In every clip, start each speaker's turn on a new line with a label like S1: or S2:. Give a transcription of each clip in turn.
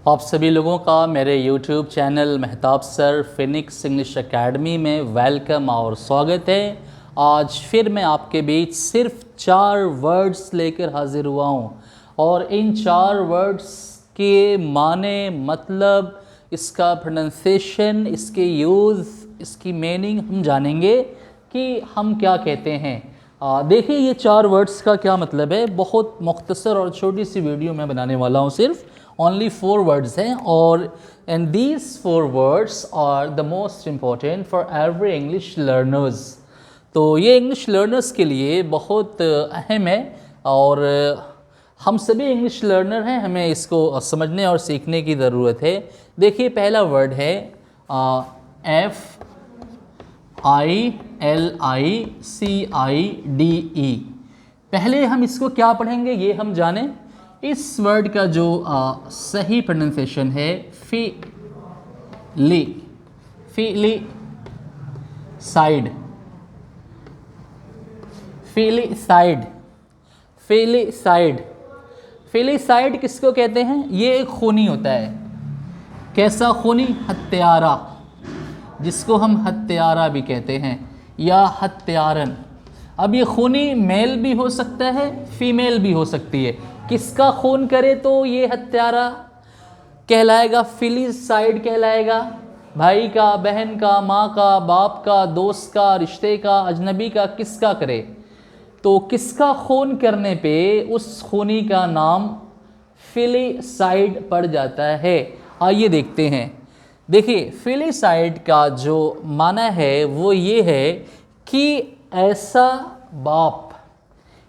S1: आप सभी लोगों का मेरे YouTube channel Mehtab sir Phoenix English academy में वेलकम और स्वागत है। आज फिर मैं आपके बीच सिर्फ 4 वर्ड्स लेकर हाजिर हुआ हूँ और इन 4 वर्ड्स के माने, मतलब, इसका प्रोनाउंसिएशन, इसके यूज़, इसकी मीनिंग हम जानेंगे कि हम क्या कहते हैं। देखिए ये 4 वर्ड्स का क्या मतलब है। बहुत मुख्तसर और छोटी सी वीडियो मैं बनाने वाला हूँ, सिर्फ ओनली 4 वर्ड्स हैं और and these 4 words are the most important for every English learners. तो ये इंग्लिश लर्नर्स के लिए बहुत अहम है और हम सभी इंग्लिश लर्नर हैं, हमें इसको समझने और सीखने की ज़रूरत है। देखिए पहला वर्ड है FILICIDE। पहले हम इसको क्या पढ़ेंगे ये हम जानें। इस वर्ड का जो सही प्रोनाउंसिएशन है फिलिसाइड। फिलिसाइड किसको कहते हैं? ये एक खूनी होता है। कैसा खूनी? हत्यारा, जिसको हम हत्यारा भी कहते हैं या हत्यारन। अब ये खूनी मेल भी हो सकता है, फीमेल भी हो सकती है। किसका खून करे तो ये हत्यारा कहलाएगा, फिलिसाइड कहलाएगा। भाई का, बहन का, माँ का, बाप का, दोस्त का, रिश्ते का, अजनबी का, किसका करे तो किसका खून करने पे उस खूनी का नाम फिलिसाइड पड़ जाता है। आइए देखते हैं। देखिए फिलिसाइड का जो माना है वो ये है कि ऐसा बाप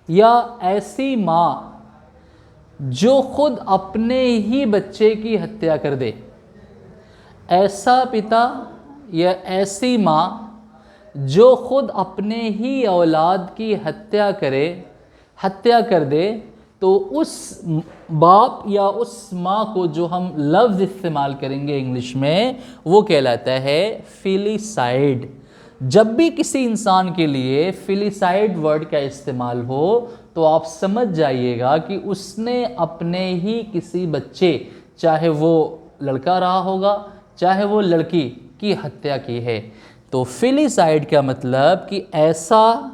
S1: या ऐसी माँ जो खुद अपने ही बच्चे की हत्या कर दे। ऐसा पिता या ऐसी माँ जो खुद अपने ही औलाद की हत्या कर दे, तो उस बाप या उस माँ को जो हम लफ्ज़ इस्तेमाल करेंगे इंग्लिश में वो कहलाता है फिलिसाइड। जब भी किसी इंसान के लिए फिलिसाइड वर्ड का इस्तेमाल हो तो आप समझ जाइएगा कि उसने अपने ही किसी बच्चे, चाहे वो लड़का रहा होगा चाहे वो लड़की, की हत्या की है। तो फिलिसाइड का मतलब कि ऐसा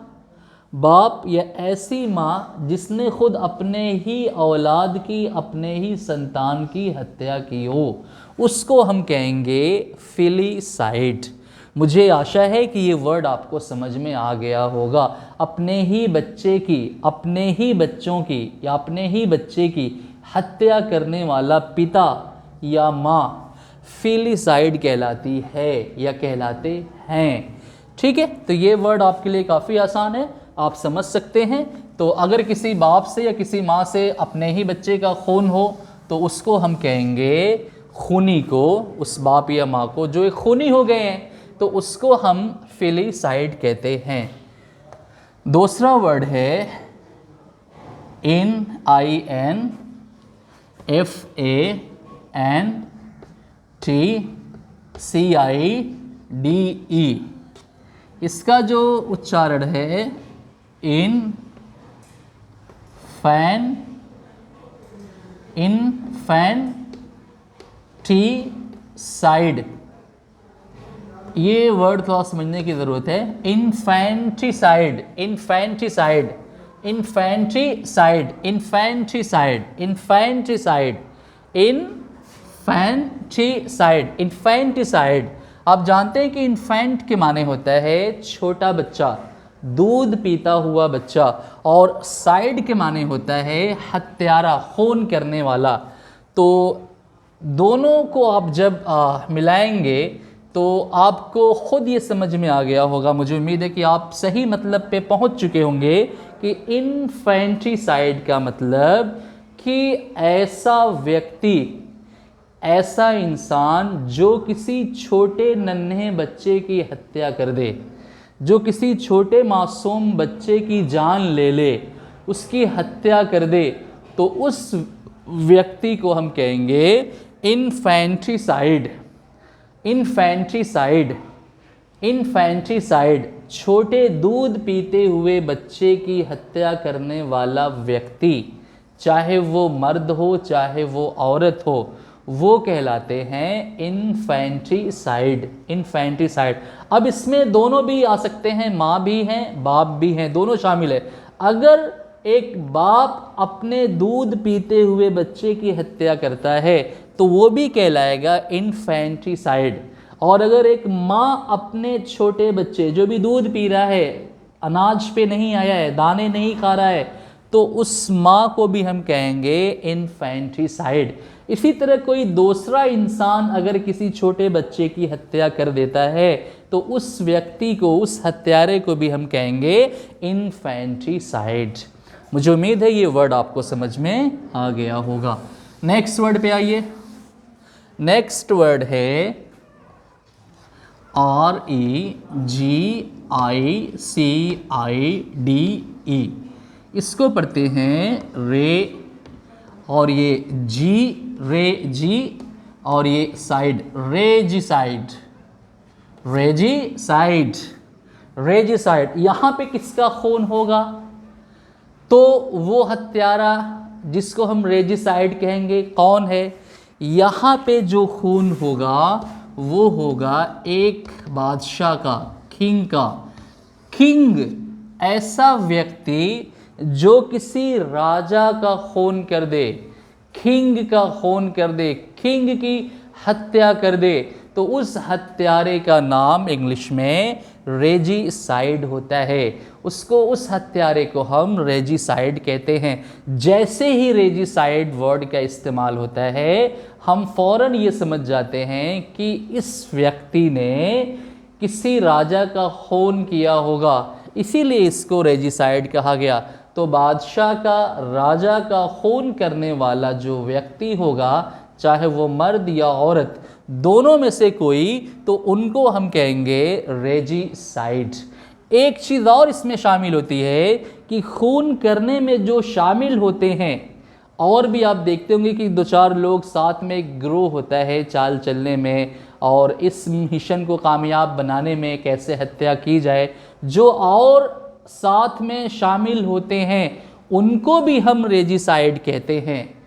S1: बाप या ऐसी माँ जिसने खुद अपने ही औलाद की, अपने ही संतान की हत्या की हो, उसको हम कहेंगे फिलिसाइड। मुझे आशा है कि ये वर्ड आपको समझ में आ गया होगा। अपने ही बच्चे की, अपने ही बच्चों की या अपने ही बच्चे की हत्या करने वाला पिता या माँ फिलिसाइड कहलाती है या कहलाते हैं। ठीक है, तो ये वर्ड आपके लिए काफ़ी आसान है, आप समझ सकते हैं। तो अगर किसी बाप से या किसी माँ से अपने ही बच्चे का खून हो तो उसको हम कहेंगे खूनी को, उस बाप या माँ को जो एक खूनी हो गए हैं तो उसको हम फिलिसाइड कहते हैं। दूसरा वर्ड है INFANTCIDE। इसका जो उच्चारण है इनफैंटिसाइड। ये वर्ड थोड़ा समझने की ज़रूरत है। इनफैंटिसाइड, इनफैंटिसाइड, इनफैंटिसाइड, इनफैंटिसाइड, इनफैंटिसाइड, इनफैंटिसाइड, इनफैंटिसाइड। आप जानते हैं कि इन्फेंट के माने होता है छोटा बच्चा, दूध पीता हुआ बच्चा, और साइड के माने होता है हत्यारा, खून करने वाला। तो दोनों को आप जब मिलाएंगे तो आपको खुद ये समझ में आ गया होगा, मुझे उम्मीद है कि आप सही मतलब पे पहुंच चुके होंगे कि इनफैंटिसाइड का मतलब कि ऐसा व्यक्ति, ऐसा इंसान जो किसी छोटे नन्हे बच्चे की हत्या कर दे, जो किसी छोटे मासूम बच्चे की जान ले ले, उसकी हत्या कर दे, तो उस व्यक्ति को हम कहेंगे इनफैंटिसाइड। इनफैंटिसाइड, इनफैंटिसाइड, छोटे दूध पीते हुए बच्चे की हत्या करने वाला व्यक्ति, चाहे वो मर्द हो चाहे वो औरत हो, वो कहलाते हैं इन्फेंट्रीसाइड। इन्फेंट्रीसाइड। अब इसमें दोनों भी आ सकते हैं, माँ भी हैं बाप भी हैं, दोनों शामिल है। अगर एक बाप अपने दूध पीते हुए बच्चे की हत्या करता है तो वो भी कहलाएगा इन्फेंट्रीसाइड। और अगर एक माँ अपने छोटे बच्चे जो भी दूध पी रहा है, अनाज पे नहीं आया है, दाने नहीं खा रहा है, तो उस माँ को भी हम कहेंगे इन्फेंट्रीसाइड। इसी तरह कोई दूसरा इंसान अगर किसी छोटे बच्चे की हत्या कर देता है तो उस व्यक्ति को, उस हत्यारे को भी हम कहेंगे इन्फेंट्रीसाइड। मुझे उम्मीद है ये वर्ड आपको समझ में आ गया होगा। नेक्स्ट वर्ड पे आइए। नेक्स्ट वर्ड है REGICIDE। इसको पढ़ते हैं रे, और ये जी, रे जी, और ये साइड, रेजिसाइड। Regicide, regicide. यहाँ पे किसका खून होगा? तो वो हत्यारा जिसको हम रेजिसाइड कहेंगे कौन है? यहाँ पे जो खून होगा वो होगा एक बादशाह का, किंग का। किंग ऐसा व्यक्ति जो किसी राजा का खून कर दे, किंग का खून कर दे, किंग की हत्या कर दे, तो उस हत्यारे का नाम इंग्लिश में रेजिसाइड होता है। उसको, उस हत्यारे को हम रेजिसाइड कहते हैं। जैसे ही रेजिसाइड वर्ड का इस्तेमाल होता है हम फौरन ये समझ जाते हैं कि इस व्यक्ति ने किसी राजा का खून किया होगा, इसीलिए इसको रेजिसाइड कहा गया। तो बादशाह का, राजा का खून करने वाला जो व्यक्ति होगा, चाहे वो मर्द या औरत, दोनों में से कोई, तो उनको हम कहेंगे रेजिसाइड। एक चीज़ और इसमें शामिल होती है कि खून करने में जो शामिल होते हैं, और भी आप देखते होंगे कि दो चार लोग साथ में एक ग्रोह होता है चाल चलने में, और इस मिशन को कामयाब बनाने में कैसे हत्या की जाए, जो और साथ में शामिल होते हैं उनको भी हम रेजिसाइड कहते हैं।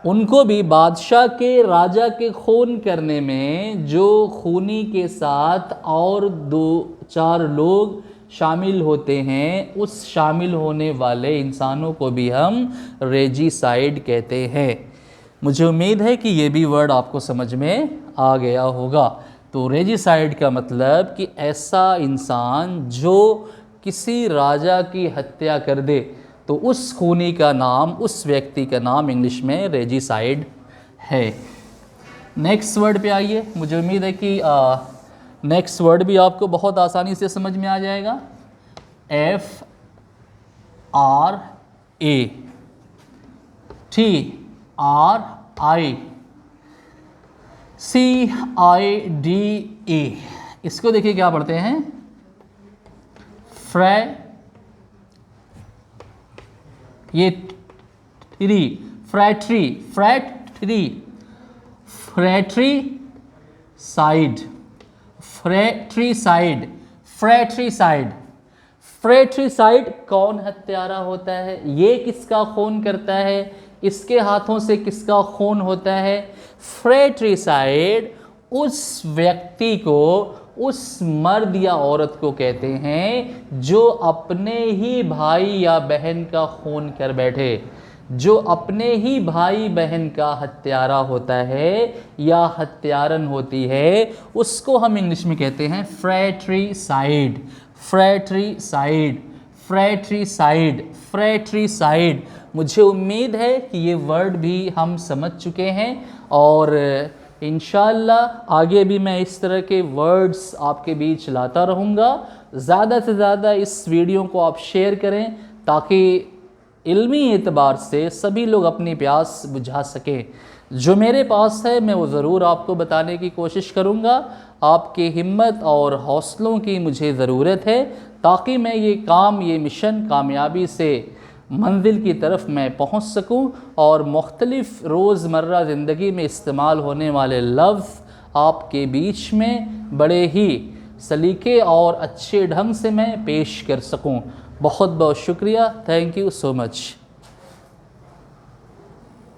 S1: उनको भी बादशाह के, राजा के खून करने में जो खूनी के साथ और दो चार लोग शामिल होते हैं, उस शामिल होने वाले इंसानों को भी हम रेजिसाइड कहते हैं। मुझे उम्मीद है कि ये भी वर्ड आपको समझ में आ गया होगा। तो रेजिसाइड का मतलब कि ऐसा इंसान जो किसी राजा की हत्या कर दे, तो उस खूनी का नाम, उस व्यक्ति का नाम इंग्लिश में रेजिसाइड है। नेक्स्ट वर्ड पे आइए। मुझे उम्मीद है कि नेक्स्ट वर्ड भी आपको बहुत आसानी से समझ में आ जाएगा। FRATRICIDE। इसको देखिए क्या पढ़ते हैं, ये ट्री, फ्रैट्री, फ्रैट्री, फ्रैट्रीसाइड, फ्रैट्रीसाइड, फ्रैट्रीसाइड। फ्रैट्रीसाइड कौन हत्यारा होता है? ये किसका खून करता है? इसके हाथों से किसका खून होता है? फ्रैट्रीसाइड उस व्यक्ति को, उस मर्द या औरत को कहते हैं जो अपने ही भाई या बहन का खून कर बैठे, जो अपने ही भाई बहन का हत्यारा होता है या हत्यारन होती है, उसको हम इंग्लिश में कहते हैं फ्रैट्रीसाइड। फ्रैट्रीसाइड, फ्रैट्रीसाइड, फ्रैट्रीसाइड। मुझे उम्मीद है कि ये वर्ड भी हम समझ चुके हैं, और इंशाअल्लाह आगे भी मैं इस तरह के वर्ड्स आपके बीच लाता रहूँगा। ज़्यादा से ज़्यादा इस वीडियो को आप शेयर करें ताकि इल्मी एतबार से सभी लोग अपनी प्यास बुझा सकें। जो मेरे पास है मैं वो ज़रूर आपको बताने की कोशिश करूँगा। आपकी हिम्मत और हौसलों की मुझे ज़रूरत है ताकि मैं ये काम, ये मिशन कामयाबी से मंजिल की तरफ मैं पहुंच सकूं, और मुख्तलिफ़ रोज़मर्रा ज़िंदगी में इस्तेमाल होने वाले लफ्ज़ आपके बीच में बड़े ही सलीके और अच्छे ढंग से मैं पेश कर सकूं। बहुत बहुत शुक्रिया। Thank you so much.